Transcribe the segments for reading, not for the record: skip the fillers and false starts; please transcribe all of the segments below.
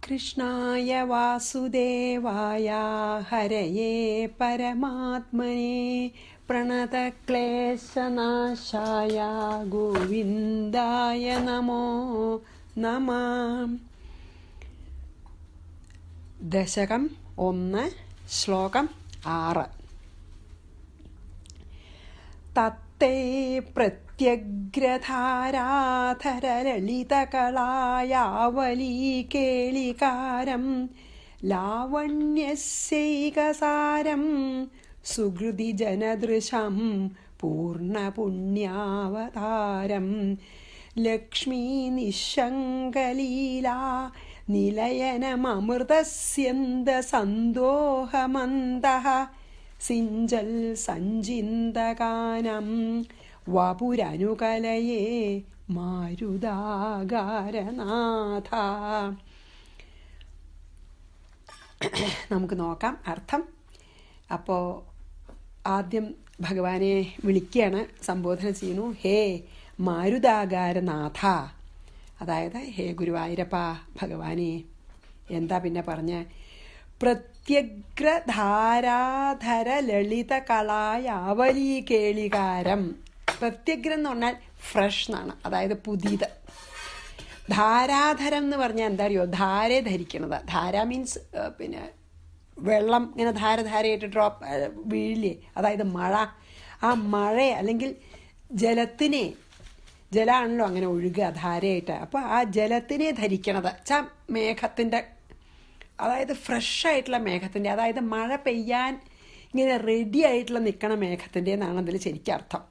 കൃഷ്ണായ വാസുദേവായ ഹരയേ പരമാത്മനെ പ്രണതക്ലേശനാശായ ഗോവിന്ദായ നമോ നമഃ. ദശകം 1 ശ്ലോകം 6. തത്തേ പ്രത്യഗ്രധാരാധരലളിതകളായാവലീകേളികാരം ലാവണ്യസ്യൈകസാരം സുഹൃതിജനദൃശം പൂർണ്ണപുണ്യാവതാരം ലക്ഷ്മീനിശങ്കലീലാ നിലയനമൃതസ്യന്തസന്തോഹമന്തഃ സിഞ്ചൽ സഞ്ചിന്തകാനം വപുരനുകലയേ മാരുതാകാരനാഥ. നമുക്ക് നോക്കാം അർത്ഥം. അപ്പോൾ ആദ്യം ഭഗവാനെ വിളിക്കുകയാണ്, സംബോധന ചെയ്യുന്നു. ഹേ മാരുതാകാരനാഥ, അതായത് ഹേ ഗുരുവായൂരപ്പ ഭഗവാനെ. എന്താ പിന്നെ പറഞ്ഞ? പ്രത്യഗ്രധാരാധര ലളിത കളായാവലീ കേളികാരം. പ്രത്യഗ്രം എന്ന് പറഞ്ഞാൽ ഫ്രഷ് എന്നാണ്, അതായത് പുതിയത്. ധാരാധരം എന്ന് പറഞ്ഞാൽ എന്താ അറിയോ? ധാരെ ധരിക്കണത്. ധാര മീൻസ് പിന്നെ വെള്ളം ഇങ്ങനെ ധാരധാരയായിട്ട് ഡ്രോപ്പ് വീഴില്ലേ, അതായത് മഴ. ആ മഴ അല്ലെങ്കിൽ ജലത്തിനെ, ജലമാണല്ലോ അങ്ങനെ ഒഴുകുക ധാരയായിട്ട്. അപ്പോൾ ആ ജലത്തിനെ ധരിക്കണത് മേഘത്തിൻ്റെ, അതായത് ഫ്രഷായിട്ടുള്ള മേഘത്തിൻ്റെ, അതായത് മഴ പെയ്യാൻ ഇങ്ങനെ റെഡി ആയിട്ടുള്ള നിൽക്കണ മേഘത്തിൻ്റെ എന്നാണ് അതിൽ ശരിക്കും അർത്ഥം.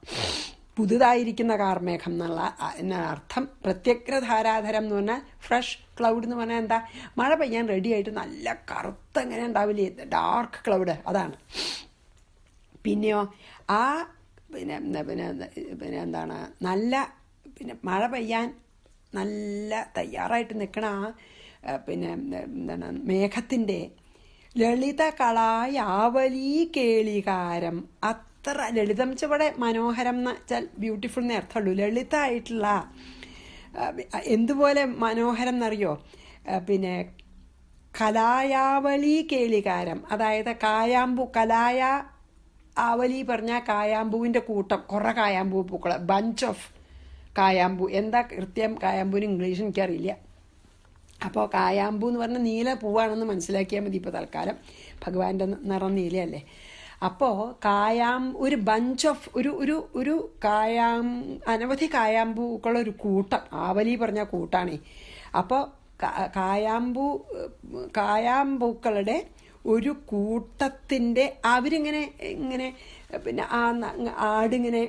പുതുതായിരിക്കുന്ന കാർമേഘം എന്നുള്ള അർത്ഥം. പ്രത്യഗ്രധാരാധരം എന്ന് പറഞ്ഞാൽ ഫ്രഷ് ക്ലൗഡ് എന്ന് പറഞ്ഞാൽ എന്താ? മഴ പെയ്യാൻ റെഡി ആയിട്ട് നല്ല കറുത്ത ഇങ്ങനെ ഉണ്ടാവില്ലേ, ഡാർക്ക് ക്ലൗഡ്, അതാണ്. പിന്നെയോ ആ പിന്നെ പിന്നെ പിന്നെ എന്താണ്, നല്ല പിന്നെ മഴ പെയ്യാൻ നല്ല തയ്യാറായിട്ട് നിൽക്കണ പിന്നെ എന്താണ് മേഘത്തിൻ്റെ ലളിത കളായാവലീ കേളികാരം. അത്ര ലളിതം ഇവിടെ മനോഹരം എന്ന് വെച്ചാൽ ബ്യൂട്ടിഫുൾ എന്നേ അർത്ഥമുള്ളൂ. ലളിതമായിട്ടുള്ള എന്തുപോലെ മനോഹരം എന്നറിയോ? പിന്നെ കലായാവലീ കേളികാരം, അതായത് കായാമ്പൂ. കലായ ആവലി പറഞ്ഞാൽ കായാമ്പൂവിൻ്റെ കൂട്ടം, കുറേ കായാമ്പൂ പൂക്കൾ, ബഞ്ച് ഓഫ് കായാമ്പൂ. എന്താ കൃത്യം കായാമ്പൂവിന് ഇംഗ്ലീഷ് എനിക്കറിയില്ല. അപ്പോൾ കായാമ്പൂ എന്ന് പറഞ്ഞാൽ നീല പൂവാണെന്ന് മനസ്സിലാക്കിയാൽ മതി ഇപ്പോൾ തൽക്കാലം. ഭഗവാന്റെ നിറം നീലയല്ലേ. അപ്പോൾ ഒരു ബഞ്ച് ഓഫ് ഒരു അനവധി കായാമ്പൂക്കളൊരു കൂട്ടം. ആവലി പറഞ്ഞ കൂട്ടാണേ. അപ്പോൾ കായാമ്പൂക്കളുടെ ഒരു കൂട്ടത്തിൻ്റെ അവരിങ്ങനെ പിന്നെ ആടിങ്ങനെ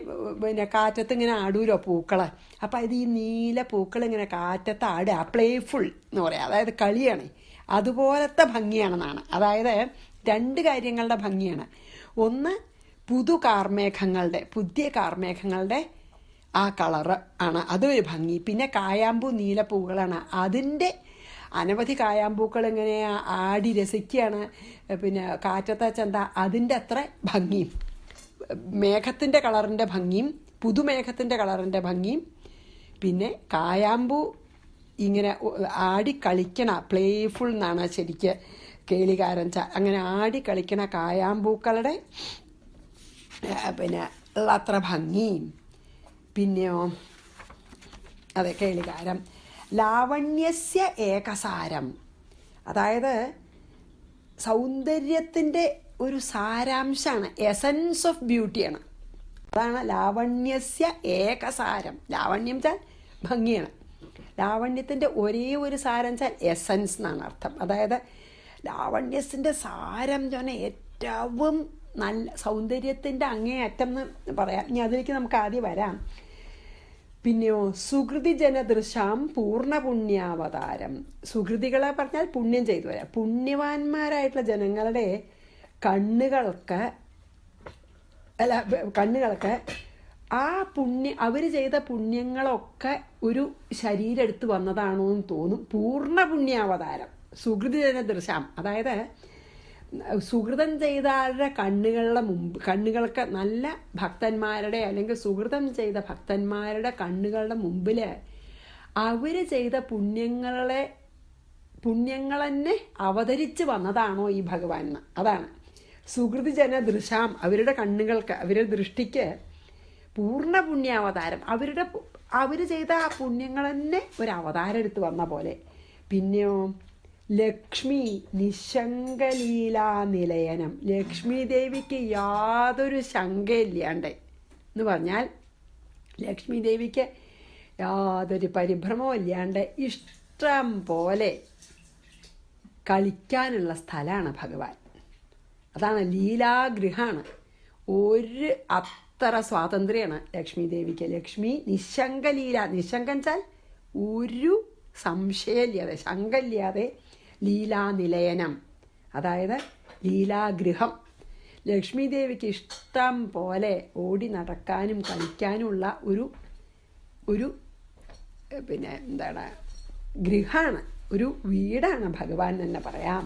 പിന്നെ കാറ്റത്ത് ഇങ്ങനെ ആടൂലോ പൂക്കളെ. അപ്പം അത് ഈ നീല പൂക്കളിങ്ങനെ കാറ്റത്ത് ആടുക, പ്ലേഫുൾ എന്ന് പറയാം, അതായത് കളിയാണ്. അതുപോലത്തെ ഭംഗിയാണെന്നാണ്. അതായത് 2 കാര്യങ്ങളുടെ ഭംഗിയാണ്. ഒന്ന് പുതിയ കാർമേഘങ്ങളുടെ ആ കളറ് ആണ്, അതൊരു ഭംഗി. പിന്നെ കായാമ്പൂ നീല പൂക്കളാണ്, അതിൻ്റെ അനവധി കായാമ്പൂക്കൾ ഇങ്ങനെ ആടി രസിക്കുകയാണ് പിന്നെ കാറ്റത്തെ ചെന്ത, അതിൻ്റെ അത്ര ഭംഗിയും. മേഘത്തിൻ്റെ കളറിൻ്റെ ഭംഗിയും പുതുമേഘത്തിൻ്റെ കളറിൻ്റെ ഭംഗിയും. പിന്നെ കായാമ്പൂ ഇങ്ങനെ ആടിക്കളിക്കണ, പ്ലേഫുൾ എന്നാണ് ശരിക്ക് കേളികാരൻ. അങ്ങനെ ആടിക്കളിക്കണ കായാമ്പൂക്കളുടെ പിന്നെ അത്ര ഭംഗിയും. പിന്നെയോ അതെ കേളികാരം. ലാവണ്യസ്യ ഏകസാരം, അതായത് സൗന്ദര്യത്തിൻ്റെ ഒരു സാരാംശമാണ്, എസൻസ് ഓഫ് ബ്യൂട്ടിയാണ്. അതാണ് ലാവണ്യസ്യ ഏകസാരം. ലാവണ്യം വെച്ചാൽ ഭംഗിയാണ്. ലാവണ്യത്തിൻ്റെ ഒരേ ഒരു സാരം വെച്ചാൽ എസൻസ് എന്നാണ് അർത്ഥം. അതായത് ലാവണ്യത്തിൻ്റെ സാരം എന്ന് പറഞ്ഞാൽ ഏറ്റവും നല്ല സൗന്ദര്യത്തിൻ്റെ അങ്ങേയറ്റം എന്ന് പറയാം. ഇനി അതിലേക്ക് നമുക്ക് ആദ്യം വരാം. പിന്നെയോ സുഹൃതി ജനദൃശാം പൂർണ്ണപുണ്യാവതാരം. സുഹൃതികളെ പറഞ്ഞാൽ പുണ്യം ചെയ്തു വരാം. പുണ്യവാന്മാരായിട്ടുള്ള ജനങ്ങളുടെ കണ്ണുകൾക്ക് ആ അവർ ചെയ്ത പുണ്യങ്ങളൊക്കെ ഒരു ശരീരം എടുത്ത് വന്നതാണോ എന്ന് തോന്നും. പൂർണ്ണപുണ്യാവതാരം സുഹൃതി ജനദൃശാം, അതായത് സുഹൃതം ചെയ്തവരുടെ കണ്ണുകൾക്ക് നല്ല ഭക്തന്മാരുടെ അല്ലെങ്കിൽ സുഹൃതം ചെയ്ത ഭക്തന്മാരുടെ കണ്ണുകളുടെ മുമ്പിൽ അവർ ചെയ്ത പുണ്യങ്ങളെ പുണ്യങ്ങൾ തന്നെ അവതരിച്ച് വന്നതാണോ ഈ ഭഗവാൻ എന്ന്. അതാണ് സുഹൃതിജന ദൃശാം, അവരുടെ കണ്ണുകൾക്ക്, അവരുടെ ദൃഷ്ടിക്ക് പൂർണ്ണ പുണ്യാവതാരം, അവർ ചെയ്ത ആ പുണ്യങ്ങൾ തന്നെ ഒരു അവതാരം എടുത്ത് വന്ന പോലെ. പിന്നെയോ ലക്ഷ്മി നിശങ്കലീലാ നിലയനം, ലക്ഷ്മി ദേവിക്ക് യാതൊരു ശങ്കയില്ലാണ്ട് എന്ന് പറഞ്ഞാൽ ലക്ഷ്മി ദേവിക്ക് യാതൊരു പരിഭ്രമവും ഇല്ലാണ്ട് ഇഷ്ടം പോലെ കളിക്കാനുള്ള സ്ഥലമാണ് ഭഗവാൻ. അതാണ് ലീലാഗൃഹമാണ്. അത്ര സ്വാതന്ത്ര്യമാണ് ലക്ഷ്മി ദേവിക്ക്. ലക്ഷ്മി നിശങ്കലീല, നിശങ്കം വെച്ചാൽ ഒരു സംശയമില്ലാതെ, ശങ്കയില്ലാതെ ലീലാനിലയനം, അതായത് ലീലാഗൃഹം. ലക്ഷ്മി ദേവിക്ക് ഇഷ്ടം പോലെ ഓടി നടക്കാനും കളിക്കാനുമുള്ള ഒരു ഗൃഹമാണ്, ഒരു വീടാണ് ഭഗവാൻ തന്നെ പറയാം.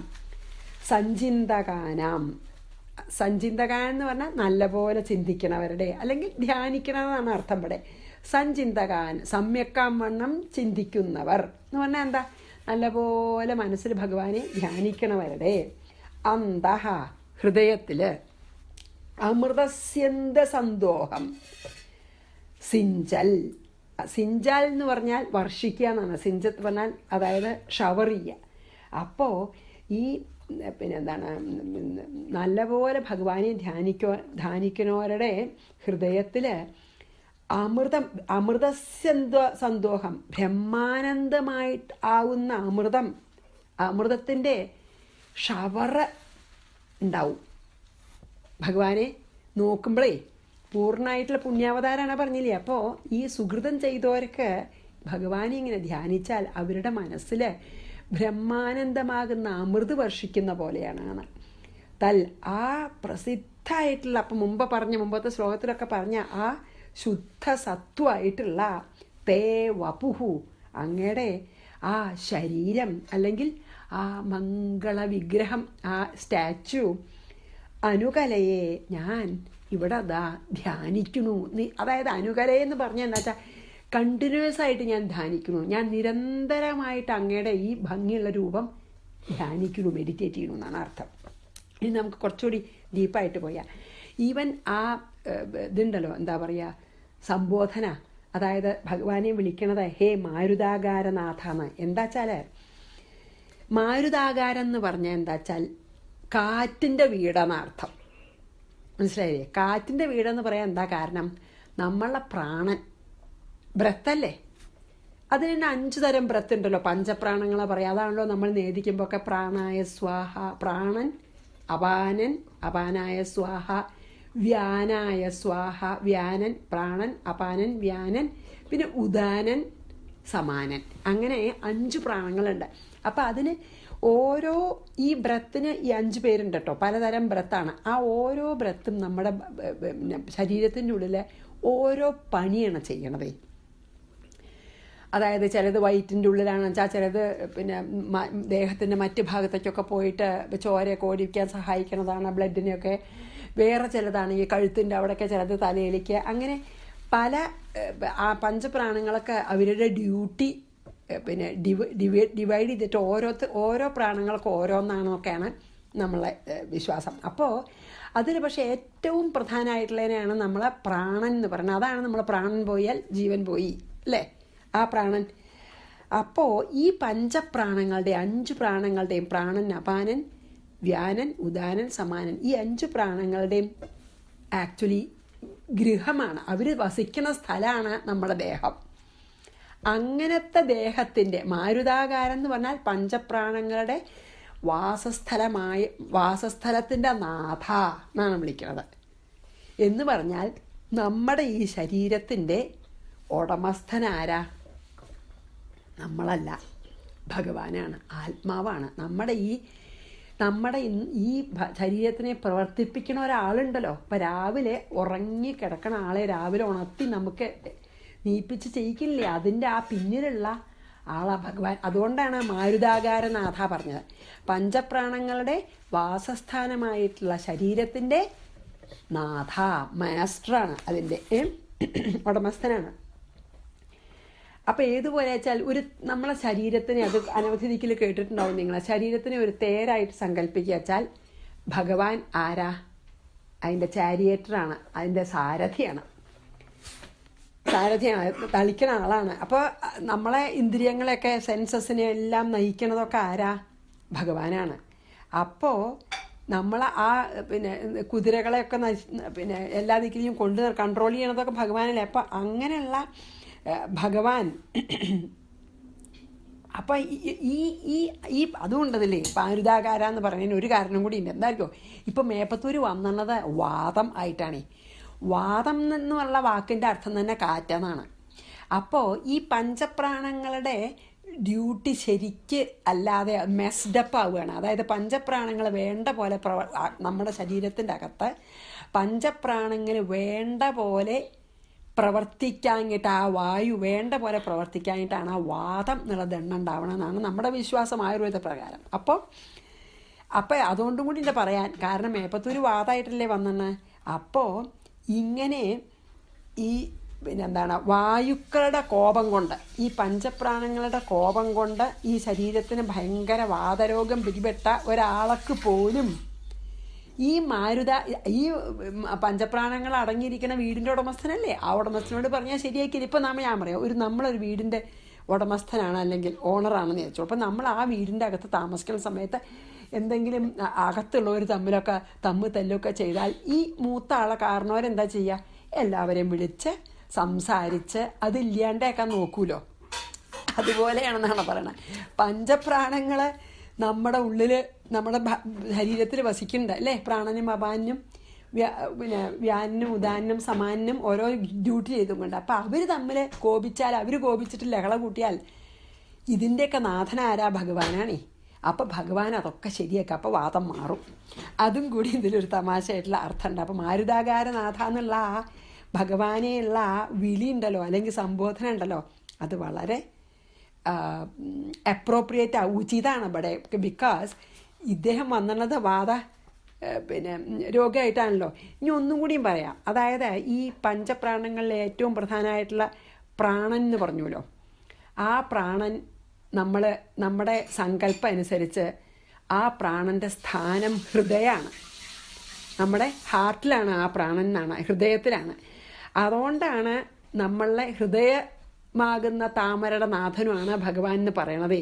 സഞ്ചിന്തകാനാം, സഞ്ചിന്തകാൻ എന്ന് പറഞ്ഞാൽ നല്ലപോലെ ചിന്തിക്കണവരുടെ, അല്ലെങ്കിൽ ധ്യാനിക്കണമെന്നാണ് അർത്ഥം. ഇവിടെ സഞ്ചിന്തകാൻ, സമ്യക്കാം വണ്ണം ചിന്തിക്കുന്നവർ എന്ന് പറഞ്ഞാൽ എന്താ, നല്ലപോലെ മനസ്സിൽ ഭഗവാനെ ധ്യാനിക്കണവരുടെ. അന്തഹ, ഹൃദയത്തിൽ അമൃതസ്യന്ത സന്തോഷം സിഞ്ചൽ. സിഞ്ചൽ എന്ന് പറഞ്ഞാൽ വർഷിക്കുക എന്നാണ്. സിഞ്ചത്ത് പറഞ്ഞാൽ അതായത് ഷവർ ചെയ്യുക. അപ്പോൾ ഈ നല്ലപോലെ ഭഗവാനെ ധ്യാനിക്കുന്നവരുടെ ഹൃദയത്തിൽ സന്തോഷം, ബ്രഹ്മാനന്ദമായിട്ട് ആവുന്ന അമൃതത്തിൻ്റെ ഷവർ ഉണ്ടാവും. ഭഗവാനെ നോക്കുമ്പോഴേ പൂർണ്ണമായിട്ടുള്ള പുണ്യാവതാരമാണ് പറഞ്ഞില്ലേ. അപ്പോൾ ഈ സുഹൃതം ചെയ്തവർക്ക് ഭഗവാനെ ഇങ്ങനെ ധ്യാനിച്ചാൽ അവരുടെ മനസ്സിൽ ബ്രഹ്മാനന്ദമാകുന്ന അമൃത് വർഷിക്കുന്ന പോലെയാണ്. ആ പ്രസിദ്ധമായിട്ടുള്ള, അപ്പം മുമ്പത്തെ ശ്ലോകത്തിലൊക്കെ പറഞ്ഞ ആ ശുദ്ധ സത്വമായിട്ടുള്ള തേ വപുഹു, അങ്ങയുടെ ആ ശരീരം അല്ലെങ്കിൽ ആ മംഗളവിഗ്രഹം, ആ സ്റ്റാച്ചു, അനുകലയെ ഞാൻ ഇവിടെ ധ്യാനിക്കുന്നു. അതായത് അനുകലയെന്ന് പറഞ്ഞാൽ എന്താ വെച്ചാൽ കണ്ടിന്യൂസ് ആയിട്ട് ഞാൻ ധ്യാനിക്കുന്നു, ഞാൻ നിരന്തരമായിട്ട് അങ്ങയുടെ ഈ ഭംഗിയുള്ള രൂപം ധ്യാനിക്കുന്നു, മെഡിറ്റേറ്റ് ചെയ്യുന്നു എന്നാണ് അർത്ഥം. ഇനി നമുക്ക് കുറച്ചുകൂടി ഡീപ്പായിട്ട് പോയാൽ ഈവൻ ആ ഇതുണ്ടല്ലോ, എന്താ പറയുക, സംബോധന, അതായത് ഭഗവാനെ വിളിക്കണത് ഹേ മാരുതാകാരനാഥ എന്ന്. എന്താ വെച്ചാൽ മാരുതാകാരം എന്ന് പറഞ്ഞാൽ എന്താ വെച്ചാൽ കാറ്റിൻ്റെ വീടെന്നർത്ഥം. മനസ്സിലായില്ലേ? കാറ്റിൻ്റെ വീടെന്ന് പറയാൻ എന്താ കാരണം, നമ്മളെ പ്രാണൻ ബ്രത്തല്ലേ, അതിന് തന്നെ 5 തരം ബ്രത്ത് ഉണ്ടല്ലോ, പഞ്ചപ്രാണങ്ങളെ പറയാം. അതാണല്ലോ നമ്മൾ നേദിക്കുമ്പോൾ ഒക്കെ പ്രാണായ സ്വാഹ, പ്രാണൻ, അപാനൻ, അപാനായ സ്വാഹ, വ്യാനായ സ്വാഹ, വ്യാനൻ, പ്രാണൻ, അപാനൻ, വ്യാനൻ, പിന്നെ ഉദാനൻ, സമാനൻ, അങ്ങനെ 5 പ്രാണങ്ങളുണ്ട്. അപ്പം അതിന് ഓരോ ഈ ബ്രത്തിന് ഈ 5 പേരുണ്ട് കേട്ടോ, പലതരം ബ്രത്താണ്. ആ ഓരോ ബ്രത്തും നമ്മുടെ ശരീരത്തിൻ്റെ ഉള്ളിൽ ഓരോ പണിയാണ് ചെയ്യണതേ. അതായത് ചിലത് വയറ്റിൻ്റെ ഉള്ളിലാണെന്ന് വെച്ചാൽ, ചിലത് ദേഹത്തിൻ്റെ മറ്റ് ഭാഗത്തേക്കൊക്കെ പോയിട്ട് ചോരയൊക്കെ ഓടിക്കാൻ സഹായിക്കുന്നതാണ്, ബ്ലഡിനെയൊക്കെ. വേറെ ചിലതാണ് ഈ കഴുത്തിൻ്റെ അവിടെയൊക്കെ, ചിലത് തലയിലേക്ക്. അങ്ങനെ പല ആ പഞ്ചപ്രാണങ്ങളൊക്കെ അവരുടെ ഡ്യൂട്ടി ഡിവൈഡ് ചെയ്തിട്ട് ഓരോ പ്രാണങ്ങൾക്ക് ഓരോന്നാണെന്നൊക്കെയാണ് നമ്മളെ വിശ്വാസം. അപ്പോൾ അതിൽ പക്ഷേ ഏറ്റവും പ്രധാനമായിട്ടുള്ളതിനെയാണ് നമ്മളെ പ്രാണൻ എന്ന് പറയുന്നത്. അതാണ് നമ്മളെ പ്രാണൻ പോയാൽ ജീവൻ പോയി അല്ലേ, ആ പ്രാണൻ. അപ്പോൾ ഈ പഞ്ചപ്രാണങ്ങളുടെ 5 പ്രാണങ്ങളുടെയും, പ്രാണൻ, അപാനൻ, വ്യാനൻ, ഉദാനൻ, സമാനൻ, ഈ 5 പ്രാണങ്ങളുടെയും ആക്ച്വലി ഗൃഹമാണ്, അവർ വസിക്കുന്ന സ്ഥലമാണ് നമ്മുടെ ദേഹം. അങ്ങനത്തെ ദേഹത്തിൻ്റെ മാരുതാകാരം എന്ന് പറഞ്ഞാൽ പഞ്ചപ്രാണങ്ങളുടെ വാസസ്ഥലത്തിൻ്റെ നാഥ എന്നാണ് വിളിക്കുന്നത്. എന്ന് പറഞ്ഞാൽ നമ്മുടെ ഈ ശരീരത്തിൻ്റെ ഉടമസ്ഥനാരാ? നമ്മളല്ല, ഭഗവാനാണ്, ആത്മാവാണ്. നമ്മുടെ ഈ ശരീരത്തിനെ പ്രവർത്തിപ്പിക്കുന്ന ഒരാളുണ്ടല്ലോ. ഇപ്പം രാവിലെ ഉറങ്ങിക്കിടക്കണ ആളെ രാവിലെ ഉണർത്തി നമുക്ക് നീപ്പിച്ച് ചെയ്യിക്കില്ലേ, അതിൻ്റെ ആ പിന്നിലുള്ള ആളാ ഭഗവാൻ. അതുകൊണ്ടാണ് മാരുതാകാരനാഥ പറഞ്ഞത്. പഞ്ചപ്രാണങ്ങളുടെ വാസസ്ഥാനമായിട്ടുള്ള ശരീരത്തിൻ്റെ നാഥ, മാസ്റ്ററാണ്, അതിൻ്റെ ഉടമസ്ഥനാണ്. അപ്പോൾ ഏതുപോലെ വെച്ചാൽ നമ്മളെ ശരീരത്തിനെ, അത് അനവധി ദിക്കിൽ കേട്ടിട്ടുണ്ടാവും നിങ്ങൾ, ശരീരത്തിനെ ഒരു തേരായിട്ട് സങ്കല്പിക്കുക വെച്ചാൽ ഭഗവാൻ ആരാ? അതിൻ്റെ ചാരിയേറ്ററാണ്, അതിൻ്റെ സാരഥിയാണ്, തളിക്കണ ആളാണ്. അപ്പോൾ നമ്മളെ ഇന്ദ്രിയങ്ങളെയൊക്കെ, സെൻസസിനെ എല്ലാം നയിക്കണതൊക്കെ ആരാ? ഭഗവാനാണ്. അപ്പോൾ നമ്മൾ ആ കുതിരകളെയൊക്കെ പിന്നെ എല്ലാ ദിക്കിലും കൺട്രോൾ ചെയ്യണതൊക്കെ ഭഗവാനല്ലേ. അപ്പോൾ അങ്ങനെയുള്ള ഭഗവാൻ, അപ്പം ഈ അതുകൊണ്ടതില്ലേ മാരുതാകാര എന്ന് പറയുന്നതിന് ഒരു കാരണം കൂടി ഉണ്ട്. എന്തായിരിക്കും, ഇപ്പം മേപ്പത്തൂർ വന്നത് വാദം ആയിട്ടാണ്. വാദം എന്നുള്ള വാക്കിൻ്റെ അർത്ഥം തന്നെ കാറ്റെന്നാണ്. അപ്പോൾ ഈ പഞ്ചപ്രാണങ്ങളുടെ ഡ്യൂട്ടി ശരിക്ക് അല്ലാതെ മെസ്ഡപ്പ് ആവുകയാണ്. അതായത് പഞ്ചപ്രാണങ്ങൾ വേണ്ട പോലെ നമ്മുടെ ശരീരത്തിൻ്റെ അകത്ത് പഞ്ചപ്രാണങ്ങൾ വേണ്ട പോലെ പ്രവർത്തിക്കാഞ്ഞിട്ട്, ആ വായു വേണ്ട പോലെ പ്രവർത്തിക്കാഞ്ഞിട്ടാണ് ആ വാദം എന്നുള്ള എണ്ണ ഉണ്ടാവണമെന്നാണ് നമ്മുടെ വിശ്വാസം ആയുർവേദ പ്രകാരം. അപ്പോൾ അതുകൊണ്ടും കൂടി എൻ്റെ പറയാൻ കാരണം, മേപ്പത്തൂർ വാദമായിട്ടല്ലേ വന്നെന്ന്. അപ്പോൾ ഇങ്ങനെ ഈ വായുക്കളുടെ കോപം കൊണ്ട്, ഈ പഞ്ചപ്രാണങ്ങളുടെ കോപം കൊണ്ട് ഈ ശരീരത്തിന് ഭയങ്കര വാതരോഗം പിടിപെട്ട ഒരാൾക്ക് പോലും ഈ ഈ പഞ്ചപ്രാണങ്ങൾ അടങ്ങിയിരിക്കുന്ന വീടിൻ്റെ ഉടമസ്ഥനല്ലേ, ആ ഉടമസ്ഥനോട് പറഞ്ഞാൽ ശരിയാക്കില്ല. ഇപ്പം ഞാൻ പറയാം, നമ്മളൊരു വീടിൻ്റെ ഉടമസ്ഥനാണ് അല്ലെങ്കിൽ ഓണറാണെന്ന് വെച്ചോ. അപ്പം നമ്മൾ ആ വീടിൻ്റെ അകത്ത് താമസിക്കുന്ന സമയത്ത് എന്തെങ്കിലും അകത്തുള്ളവർ തമ്മിൽ തല്ലൊക്കെ ചെയ്താൽ ഈ മൂത്ത ആളെ കാരണവരെന്താ ചെയ്യുക? എല്ലാവരെയും വിളിച്ച് സംസാരിച്ച് അതില്ലാണ്ടേക്കാൻ നോക്കൂലോ. അതുപോലെയാണെന്നാണ് പറയണത്. പഞ്ചപ്രാണങ്ങൾ നമ്മുടെ ഉള്ളിൽ, നമ്മുടെ ശരീരത്തിൽ വസിക്കുന്നുണ്ട് അല്ലേ. പ്രാണനും അപാനും വ്യാനും ഉദാനും സമാനും ഓരോ ഡ്യൂട്ടി ചെയ്തുകൊണ്ട്. അപ്പം അവർ തമ്മിൽ കോപിച്ചാൽ, അവർ കോപിച്ചിട്ട് ലഹള കൂട്ടിയാൽ ഇതിൻ്റെയൊക്കെ നാഥനാരാ? ഭഗവാനാണേ. അപ്പം ഭഗവാൻ അതൊക്കെ ശരിയാക്കുക. അപ്പോൾ വാദം മാറും. അതും കൂടി ഇതിലൊരു തമാശയായിട്ടുള്ള അർത്ഥമുണ്ട്. അപ്പം മാരുതാകാരനാഥ എന്നുള്ള ആ ഭഗവാനെയുള്ള ആ വിളി ഉണ്ടല്ലോ, അല്ലെങ്കിൽ സംബോധന ഉണ്ടല്ലോ, അത് വളരെ അപ്രോപ്രിയേറ്റ് ഉചിതമാണ് ഇവിടെ. ബിക്കോസ് ഇദ്ദേഹം വന്നത് രോഗമായിട്ടാണല്ലോ. ഇനി ഒന്നും കൂടിയും പറയാം. അതായത് ഈ പഞ്ചപ്രാണങ്ങളിലെ ഏറ്റവും പ്രധാനമായിട്ടുള്ള പ്രാണൻ എന്ന് പറഞ്ഞല്ലോ, ആ പ്രാണൻ നമ്മുടെ സങ്കല്പം അനുസരിച്ച് ആ പ്രാണൻ്റെ സ്ഥാനം ഹൃദയമാണ്. നമ്മുടെ ഹാർട്ടിലാണ് ആ പ്രാണൻ എന്നാണ്, ഹൃദയത്തിലാണ്. അതുകൊണ്ടാണ് നമ്മളെ ഹൃദയമാകുന്ന താമരയുടെ നാഥനുമാണ് ഭഗവാൻ എന്ന് പറയണതേ.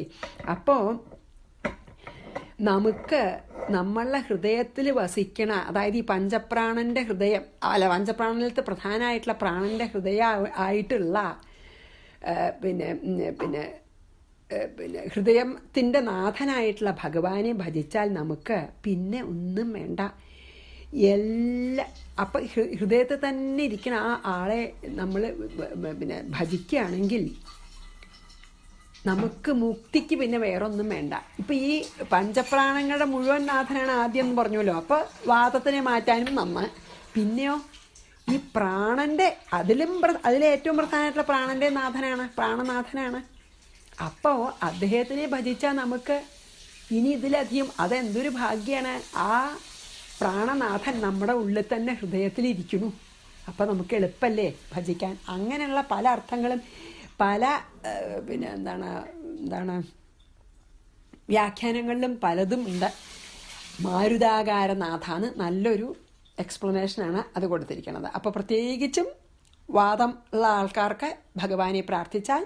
അപ്പോൾ നമുക്ക് നമ്മളുടെ ഹൃദയത്തിൽ വസിക്കണ, അതായത് ഈ പഞ്ചപ്രാണൻ്റെ ഹൃദയം, പഞ്ചപ്രാണനത്തെ പ്രധാനമായിട്ടുള്ള പ്രാണൻ്റെ ഹൃദയമായിട്ടുള്ള ഹൃദയത്തിൻ്റെ നാഥനായിട്ടുള്ള ഭഗവാനെ ഭജിച്ചാൽ നമുക്ക് പിന്നെ ഒന്നും വേണ്ട. അപ്പം ഹൃദയത്തിൽ തന്നെ ഇരിക്കുന്ന ആ ആളെ നമ്മൾ ഭജിക്കുകയാണെങ്കിൽ നമുക്ക് മുക്തിക്ക് പിന്നെ വേറൊന്നും വേണ്ട. ഇപ്പം ഈ പഞ്ചപ്രാണങ്ങളുടെ മുഴുവൻ നാഥനാണ് ആദ്യം എന്ന് പറഞ്ഞല്ലോ. അപ്പോൾ വാദത്തിനെ മാറ്റാനും പിന്നെയോ ഈ പ്രാണൻ്റെ അതിലേറ്റവും പ്രധാനമായിട്ടുള്ള പ്രാണൻ്റെ നാഥനാണ്, പ്രാണനാഥനാണ്. അപ്പോൾ അദ്ദേഹത്തിനെ ഭജിച്ചാൽ നമുക്ക് ഇനി ഇതിലധികം അതെന്തൊരു ഭാഗ്യമാണ്. ആ പ്രാണനാഥൻ നമ്മുടെ ഉള്ളിൽ തന്നെ ഹൃദയത്തിലിരിക്കുന്നു. അപ്പോൾ നമുക്ക് എളുപ്പമല്ലേ ഭജിക്കാൻ. അങ്ങനെയുള്ള പല അർത്ഥങ്ങളും പല വ്യാഖ്യാനങ്ങളിലും പലതും ഉണ്ട്. മാരുതാകാരനാഥാന്ന് നല്ലൊരു എക്സ്പ്ലനേഷനാണ് അത് കൊടുത്തിരിക്കുന്നത്. അപ്പോൾ പ്രത്യേകിച്ചും വാദം ഉള്ള ആൾക്കാർക്ക് ഭഗവാനെ പ്രാർത്ഥിച്ചാൽ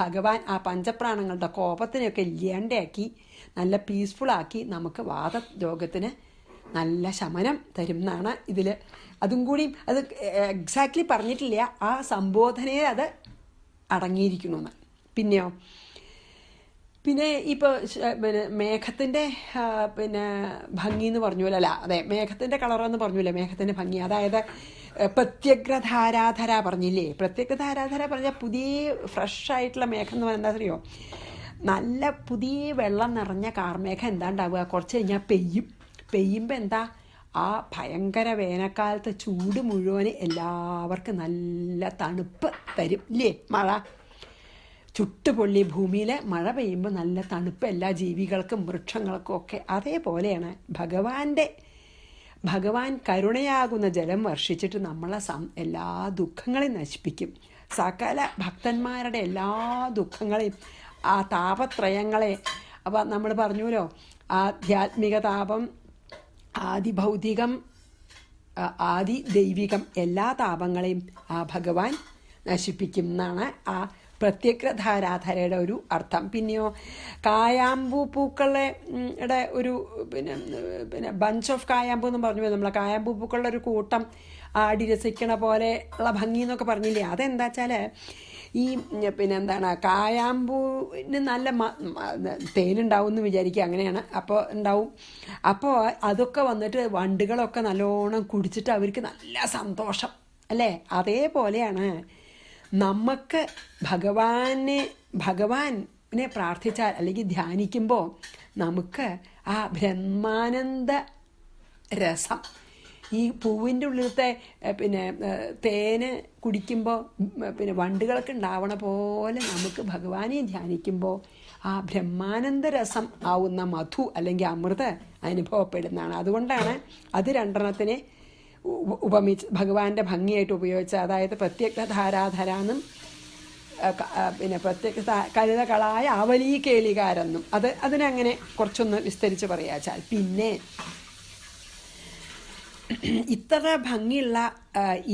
ഭഗവാൻ ആ പഞ്ചപ്രാണങ്ങളുടെ കോപത്തിനെയൊക്കെ ഇല്ലാണ്ടാക്കി നല്ല പീസ്ഫുള്ളാക്കി നമുക്ക് വാദരോഗത്തിന് നല്ല ശമനം തരും എന്നാണ് ഇതിൽ. അതും കൂടി അത് എക്സാക്ട്ലി പറഞ്ഞിട്ടില്ല, ആ സംബോധനയിൽ അത് അടങ്ങിയിരിക്കണമെന്ന്. പിന്നെ ഇപ്പോൾ മേഘത്തിൻ്റെ ഭംഗി എന്ന് പറഞ്ഞല്ലോ, അല്ല അതെ മേഘത്തിൻ്റെ കളറെന്ന് പറഞ്ഞില്ലേ, മേഘത്തിൻ്റെ ഭംഗി. അതായത് പ്രത്യഗ്രധാരാധര പറഞ്ഞില്ലേ. പ്രത്യഗ്രധാരാധര പറഞ്ഞാൽ പുതിയ ഫ്രഷായിട്ടുള്ള മേഘം എന്ന് പറഞ്ഞാൽ അറിയോ, നല്ല പുതിയ വെള്ളം നിറഞ്ഞ കാർമേഘം എന്താണ്ടാവുക, കുറച്ച് കഴിഞ്ഞാൽ പെയ്യുമ്പോൾ എന്താ, ആ ഭയങ്കര വേനൽക്കാലത്ത് ചൂട് മുഴുവൻ എല്ലാവർക്കും നല്ല തണുപ്പ് തരും ഇല്ലേ. മഴ ചുട്ടുപൊള്ളി ഭൂമിയിൽ മഴ പെയ്യുമ്പോൾ നല്ല തണുപ്പ് എല്ലാ ജീവികൾക്കും വൃക്ഷങ്ങൾക്കും ഒക്കെ. അതേപോലെയാണ് ഭഗവാൻ കരുണയാകുന്ന ജലം വർഷിച്ചിട്ട് നമ്മളെ എല്ലാ ദുഃഖങ്ങളെയും നശിപ്പിക്കും, സകല ഭക്തന്മാരുടെ എല്ലാ ദുഃഖങ്ങളെയും ആ താപത്രയങ്ങളെ, അപ്പം നമ്മൾ പറഞ്ഞുല്ലോ, ആധ്യാത്മിക താപം, ആദിഭൗതികം, ആദി ദൈവികം, എല്ലാ താപങ്ങളെയും ആ ഭഗവാൻ നശിപ്പിക്കും എന്നാണ് ആ പ്രത്യഗ്രധാരാധരയുടെ ഒരു അർത്ഥം. പിന്നെയോ കായാമ്പൂ പൂക്കളുടെ ഒരു പിന്നെ ബഞ്ച് ഓഫ് കായാമ്പൂ എന്ന് പറഞ്ഞു, നമ്മളെ കായാമ്പൂ പൂക്കളുടെ ഒരു കൂട്ടം ആടി രസിക്കണ പോലെ ഉള്ള ഭംഗി എന്നൊക്കെ പറഞ്ഞില്ലേ, അതെന്താ വെച്ചാൽ ഈ എന്താണ് കായാമ്പൂവിന് നല്ല തേനുണ്ടാവും എന്ന് വിചാരിക്കുക, അങ്ങനെയാണ്. അപ്പോൾ ഉണ്ടാവും. അപ്പോൾ അതൊക്കെ വന്നിട്ട് വണ്ടുകളൊക്കെ നല്ലോണം കുടിച്ചിട്ട് അവർക്ക് നല്ല സന്തോഷം അല്ലേ. അതേപോലെയാണ് നമുക്ക് ഭഗവാനെ പ്രാർത്ഥിച്ചാൽ അല്ലെങ്കിൽ ധ്യാനിക്കുമ്പോൾ നമുക്ക് ആ ബ്രഹ്മാനന്ദ രസം, ഈ പൂവിൻ്റെ ഉള്ളിലത്തെ തേന് കുടിക്കുമ്പോൾ വണ്ടുകളൊക്കെ ഉണ്ടാവണ പോലെ നമുക്ക് ഭഗവാനെ ധ്യാനിക്കുമ്പോൾ ആ ബ്രഹ്മാനന്ദ രസം ആവുന്ന മധു അല്ലെങ്കിൽ അമൃത് അനുഭവപ്പെടുന്നതാണ്. അതുകൊണ്ടാണ് അത് രണ്ടെണ്ണത്തിനെ ഉപമിച്ച് ഭഗവാന്റെ ഭംഗിയായിട്ട് ഉപയോഗിച്ചത്. അതായത് പ്രത്യക്ഷധാരാധരാന്നും കരുതകളായ അവലീ കേളികാരെന്നും അതിനങ്ങനെ കുറച്ചൊന്ന് വിസ്തരിച്ച് പറയാച്ചാൽ. പിന്നെ ഇത്ര ഭംഗിയുള്ള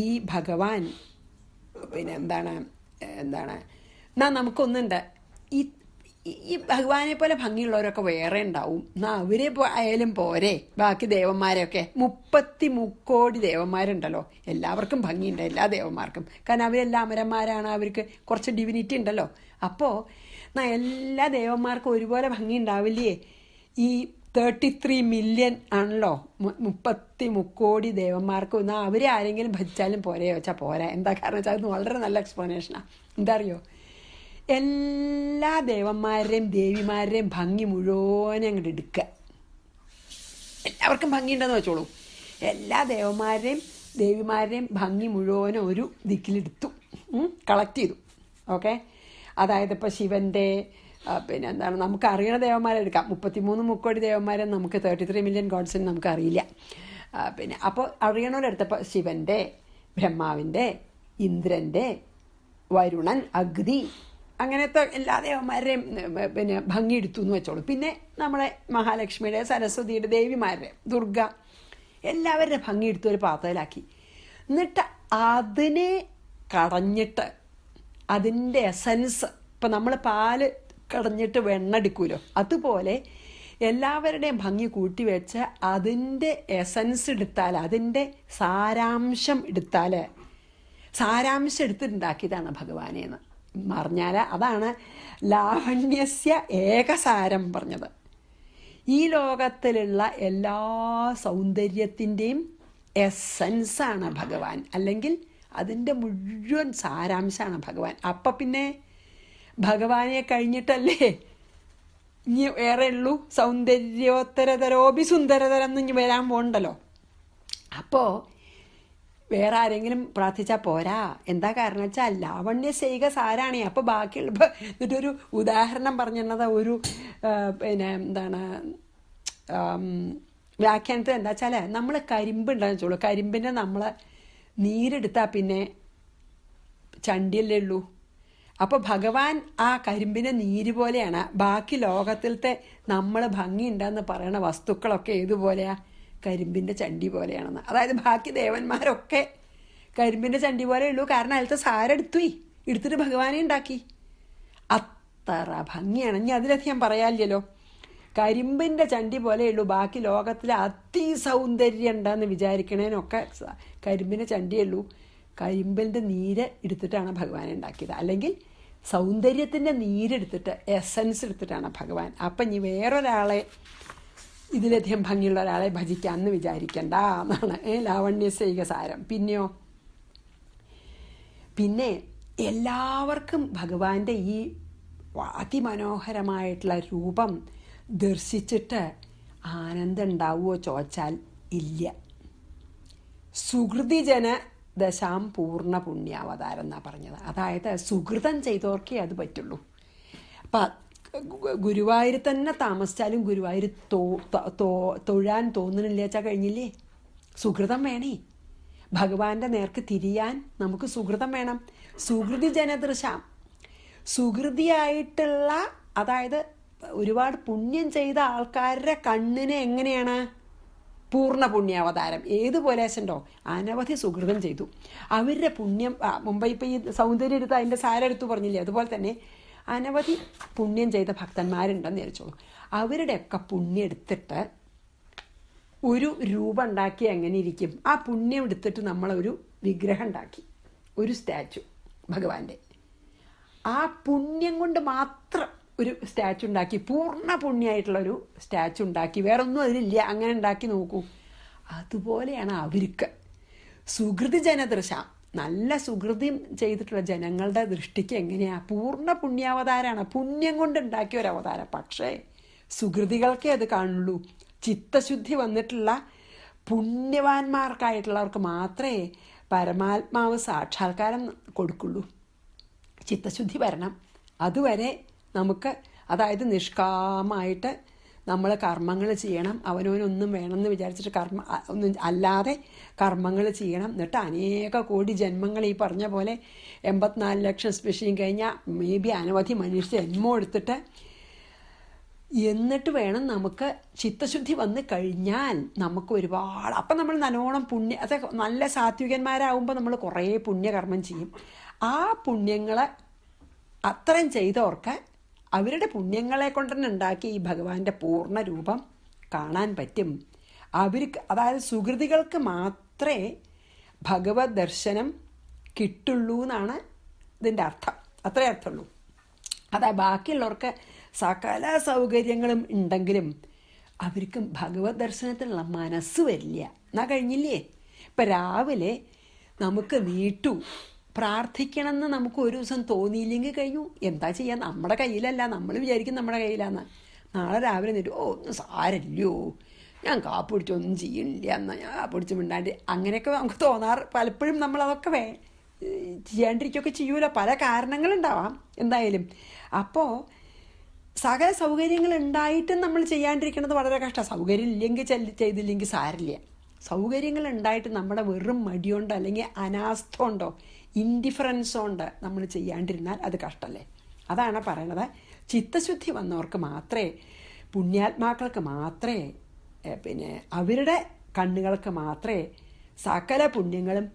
ഈ ഭഗവാൻ എന്താണ് എന്നാൽ നമുക്കൊന്നുണ്ട്, ഈ ഭഗവാനെ പോലെ ഭംഗിയുള്ളവരൊക്കെ വേറെ ഉണ്ടാവും. എന്നാൽ അവരെ ആയാലും പോരെ ബാക്കി ദേവന്മാരെയൊക്കെ. 33 ദേവന്മാരുണ്ടല്ലോ, എല്ലാവർക്കും ഭംഗിയുണ്ട്, എല്ലാ ദേവന്മാർക്കും. കാരണം അവരെല്ലാം അമരന്മാരാണ്, അവർക്ക് കുറച്ച് ഡിവിനിറ്റി ഉണ്ടല്ലോ. അപ്പോൾ എല്ലാ ദേവന്മാർക്കും ഒരുപോലെ ഭംഗി ഉണ്ടാവില്ലേ? ഈ 33 മില്യൺ ആണല്ലോ, 33 ദേവന്മാർക്കും. എന്നാൽ അവരെ ആരെങ്കിലും ഭജിച്ചാലും പോരെയോ വെച്ചാൽ പോരാ. എന്താ കാരണം വെച്ചാൽ അത് വളരെ നല്ല എക്സ്പ്ലനേഷനാണ്. എന്താ അറിയോ, എല്ലാ ദേവന്മാരുടെയും ദേവിമാരുടെയും ഭംഗി മുഴുവനും അങ്ങോട്ട് എടുക്കുക. എല്ലാവർക്കും ഭംഗിയുണ്ടെന്ന് വെച്ചോളൂ. എല്ലാ ദേവന്മാരുടെയും ദേവിമാരുടെയും ഭംഗി മുഴുവനും ഒരു ദിക്കിലെടുത്തു, കളക്ട് ചെയ്തു. ഓക്കെ, അതായത് ഇപ്പോൾ ശിവൻ്റെ നമുക്ക് അറിയണ ദേവന്മാരെ എടുക്കാം. 33 ദേവന്മാരെ നമുക്ക് 33 മില്യൺ ഗോഡ്സിന് നമുക്ക് അറിയില്ല. അപ്പോൾ അറിയണവരെടുത്തപ്പോൾ ശിവൻ്റെ, ബ്രഹ്മാവിൻ്റെ, ഇന്ദ്രൻ്റെ, വരുണൻ, അഗ്നി, അങ്ങനത്തെ എല്ലാ ദേവന്മാരുടെയും ഭംഗി എടുത്തു എന്ന് വെച്ചോളൂ. പിന്നെ നമ്മളെ മഹാലക്ഷ്മിയുടെ, സരസ്വതിയുടെ, ദേവിമാരുടെ, ദുർഗ, എല്ലാവരുടെ ഭംഗി എടുത്ത് ഒരു പാത്രത്തിലാക്കി. എന്നിട്ട് അതിനെ കടഞ്ഞിട്ട് അതിൻ്റെ എസൻസ്, ഇപ്പം നമ്മൾ പാല് കടഞ്ഞിട്ട് വെണ്ണ എടുക്കുമല്ലോ, അതുപോലെ എല്ലാവരുടെയും ഭംഗി കൂട്ടി വെച്ച് അതിൻ്റെ എസൻസ് എടുത്താൽ, അതിൻ്റെ സാരാംശം എടുത്തിട്ടുണ്ടാക്കിയതാണ് ഭഗവാനെന്ന് പറഞ്ഞാൽ അതാണ് ലാവണ്യസ്യ ഏകസാരം പറഞ്ഞത്. ഈ ലോകത്തിലുള്ള എല്ലാ സൗന്ദര്യത്തിൻ്റെയും എസൻസാണ് ഭഗവാൻ, അല്ലെങ്കിൽ അതിൻ്റെ മുഴുവൻ സാരാംശമാണ് ഭഗവാൻ. അപ്പം പിന്നെ ഭഗവാനെ കഴിഞ്ഞിട്ടല്ലേ ഇനി വേറെ ഉള്ളൂ സൗന്ദര്യോത്തരതരോപി സുന്ദരതരം എന്ന് ഇനി വരാൻ പോകണ്ടല്ലോ. അപ്പോൾ വേറെ ആരെങ്കിലും പ്രാർത്ഥിച്ചാൽ പോരാ. എന്താ കാരണം വെച്ചാൽ ലാവണ്യസൈക സാരാണേ. അപ്പോൾ ബാക്കിയുള്ള എന്നിട്ടൊരു ഉദാഹരണം പറഞ്ഞത് ഒരു വ്യാഖ്യാനത്തിൽ എന്താ വെച്ചാൽ, നമ്മൾ കരിമ്പ് ഉണ്ടാകുന്ന വെച്ചോളൂ, കരിമ്പിൻ്റെ നമ്മൾ നീരെടുത്താൽ പിന്നെ ചണ്ടിയല്ലേ ഉള്ളൂ. അപ്പോൾ ഭഗവാൻ ആ കരിമ്പിൻ്റെ നീര് പോലെയാണ്. ബാക്കി ലോകത്തിലത്തെ നമ്മൾ ഭംഗിയുണ്ടെന്ന് പറയുന്ന വസ്തുക്കളൊക്കെ ഏതുപോലെയാണ്? കരിമ്പിൻ്റെ ചണ്ടി പോലെയാണെന്ന്. അതായത് ബാക്കി ദേവന്മാരൊക്കെ കരിമ്പിൻ്റെ ചണ്ടി പോലെ ഉള്ളൂ. കാരണം അതിലത്തെ സാരം എടുത്തിട്ട് ഭഗവാനെ ഉണ്ടാക്കി. അത്ര ഭംഗിയാണ്. ഇനി അതിലധികം പറയാനില്ലല്ലോ. കരിമ്പിൻ്റെ ചണ്ടി പോലെ ഉള്ളൂ. ബാക്കി ലോകത്തിലെ അതിസൗന്ദര്യം ഉണ്ടെന്ന് വിചാരിക്കണേനൊക്കെ കരിമ്പിൻ്റെ ചണ്ടിയേ ഉള്ളൂ. കരിമ്പിൻ്റെ നീര് എടുത്തിട്ടാണ് ഭഗവാനെ ഉണ്ടാക്കിയത്. അല്ലെങ്കിൽ സൗന്ദര്യത്തിൻ്റെ നീരെടുത്തിട്ട്, എസൻസ് എടുത്തിട്ടാണ് ഭഗവാൻ. അപ്പം ഇനി വേറൊരാളെ, ഇതിലധികം ഭംഗിയുള്ള ഒരാളെ ഭജിക്കാമെന്ന് വിചാരിക്കണ്ട എന്നാണ് ലാവണ്യസൈക സാരം. പിന്നെ എല്ലാവർക്കും ഭഗവാന്റെ ഈ അതിമനോഹരമായിട്ടുള്ള രൂപം ദർശിച്ചിട്ട് ആനന്ദം ഉണ്ടാവുമോ ചോദിച്ചാൽ ഇല്ല. സുഹൃതിജന ദശാം പൂർണ്ണ പുണ്യാവതാരം എന്നാണ് പറഞ്ഞത്. അതായത് സുഹൃതം ചെയ്തവർക്കേ അത് പറ്റുള്ളൂ. അപ്പം ഗുരുവായൂർ തന്നെ താമസിച്ചാലും ഗുരുവായൂർ തൊഴാൻ തോന്നണില്ല വെച്ചാൽ കഴിഞ്ഞില്ലേ? സുഹൃതം വേണേ. ഭഗവാന്റെ നേർക്ക് തിരിയാൻ നമുക്ക് സുഹൃതം വേണം. സുഹൃതി ജനദൃശാം, സുഹൃതിയായിട്ടുള്ള, അതായത് ഒരുപാട് പുണ്യം ചെയ്ത ആൾക്കാരുടെ കണ്ണിന് എങ്ങനെയാണ് പൂർണ്ണ പുണ്യാവതാരം. ഏതുപോലെ ഉണ്ടോ, അനവധി സുഹൃതം ചെയ്തു അവരുടെ പുണ്യം. മുമ്പ് ഇപ്പം ഈ സൗന്ദര്യം എടുത്ത് അതിൻ്റെ സാരം എടുത്തു പറഞ്ഞില്ലേ, അതുപോലെ തന്നെ അനവധി പുണ്യം ചെയ്ത ഭക്തന്മാരുണ്ടെന്ന് വിചാരിച്ചോളൂ. അവരുടെയൊക്കെ പുണ്യം എടുത്തിട്ട് ഒരു രൂപം ഉണ്ടാക്കി എങ്ങനെ ഇരിക്കും? ആ പുണ്യം എടുത്തിട്ട് നമ്മളൊരു വിഗ്രഹം ഉണ്ടാക്കി, ഒരു സ്റ്റാച്ചു ഭഗവാന്റെ. ആ പുണ്യം കൊണ്ട് മാത്രം ഒരു സ്റ്റാച്ചു ഉണ്ടാക്കി, പൂർണ്ണ പുണ്യമായിട്ടുള്ളൊരു സ്റ്റാച്ചു ഉണ്ടാക്കി, വേറെ ഒന്നും അതിലില്ല. അങ്ങനെ ഉണ്ടാക്കി നോക്കൂ. അതുപോലെയാണ് അവർക്ക് സുഹൃതി ജനദൃശ, നല്ല സുഹൃതി ചെയ്തിട്ടുള്ള ജനങ്ങളുടെ ദൃഷ്ടിക്ക് എങ്ങനെയാണ് പൂർണ്ണ പുണ്യാവതാരമാണ്, പുണ്യം കൊണ്ട് ഉണ്ടാക്കിയ ഒരു അവതാരം. പക്ഷേ സുഹൃതികൾക്കേ അത് കാണുള്ളൂ. ചിത്തശുദ്ധി വന്നിട്ടുള്ള പുണ്യവാന്മാർക്കായിട്ടുള്ളവർക്ക് മാത്രമേ പരമാത്മാവ് സാക്ഷാത്കാരം കൊടുക്കുള്ളൂ. ചിത്തശുദ്ധി വരണം. അതുവരെ നമുക്ക്, അതായത് നിഷ്കാമമായിട്ട് നമ്മൾ കർമ്മങ്ങൾ ചെയ്യണം. അവനവനൊന്നും വേണമെന്ന് വിചാരിച്ചിട്ട് ഒന്നും അല്ലാതെ കർമ്മങ്ങൾ ചെയ്യണം. എന്നിട്ട് അനേക കോടി ജന്മങ്ങൾ, ഈ പറഞ്ഞ പോലെ 84 ലക്ഷം സ്പെഷ്യയും കഴിഞ്ഞാൽ മേ ബി അനവധി മനുഷ്യ ജന്മം എടുത്തിട്ട്, എന്നിട്ട് വേണം നമുക്ക് ചിത്തശുദ്ധി വന്ന് കഴിഞ്ഞാൽ നമുക്ക് ഒരുപാട്, അപ്പം നമ്മൾ നല്ലോണം അത് നല്ല സാത്വികന്മാരാകുമ്പോൾ നമ്മൾ കുറേ പുണ്യകർമ്മം ചെയ്യും. ആ പുണ്യങ്ങളെ അത്രയും ചെയ്തവർക്ക് അവരുടെ പുണ്യങ്ങളെ കൊണ്ട് തന്നെ ഉണ്ടാക്കി ഈ ഭഗവാന്റെ പൂർണ്ണ രൂപം കാണാൻ പറ്റും. അവർക്ക്, അതായത് സുഹൃതികൾക്ക് മാത്രമേ ഭഗവത് ദർശനം കിട്ടുള്ളൂ എന്നാണ് ഇതിൻ്റെ അർത്ഥം. അത്രേ അർത്ഥമുള്ളൂ. അതായത് ബാക്കിയുള്ളവർക്ക് സകല സൗകര്യങ്ങളും ഉണ്ടെങ്കിലും അവർക്ക് ഭഗവത് ദർശനത്തിനുള്ള മനസ്സ് വരില്ല. എന്നാൽ കഴിഞ്ഞില്ലേ? ഇപ്പം രാവിലെ നമുക്ക് നീട്ടു പ്രാർത്ഥിക്കണമെന്ന് നമുക്ക് ഒരു ദിവസം തോന്നിയില്ലെങ്കിൽ കഴിഞ്ഞു. എന്താ ചെയ്യാൻ? നമ്മുടെ കയ്യിലല്ല. നമ്മൾ വിചാരിക്കും നമ്മുടെ കയ്യിലാന്ന്. നാളെ രാവിലെ നീട്ടു, ഒന്നും സാരല്ലോ, ഞാൻ കാപ്പ് പിടിച്ചൊന്നും ചെയ്യണില്ല, എന്നാൽ ഞാൻ കാപ്പ് പിടിച്ച് മിണ്ടാണ്ട്, അങ്ങനെയൊക്കെ നമുക്ക് തോന്നാറ്. പലപ്പോഴും നമ്മളതൊക്കെ ചെയ്യാണ്ടിരിക്കുകയൊക്കെ ചെയ്യൂല. പല കാരണങ്ങളുണ്ടാവാം എന്തായാലും. അപ്പോൾ സകല സൗകര്യങ്ങൾ ഉണ്ടായിട്ടും നമ്മൾ ചെയ്യാണ്ടിരിക്കുന്നത് വളരെ കഷ്ടമാണ്. സൗകര്യം ഇല്ലെങ്കിൽ ചെയ്തില്ലെങ്കിൽ സാരില്ല. സൗകര്യങ്ങൾ ഉണ്ടായിട്ട് നമ്മുടെ വെറും മടിയുണ്ടോ അല്ലെങ്കിൽ അനാസ്ഥ ഉണ്ടോ ഇൻഡിഫറൻസ് കൊണ്ട് നമ്മൾ ചെയ്യാണ്ടിരുന്നാൽ അത് കഷ്ടമല്ലേ? അതാണ് പറയണത്. ചിത്തശുദ്ധി വന്നവർക്ക് മാത്രമേ, പുണ്യാത്മാക്കൾക്ക് മാത്രമേ, അവരുടെ കണ്ണുകൾക്ക് മാത്രമേ സകല പുണ്യങ്ങളും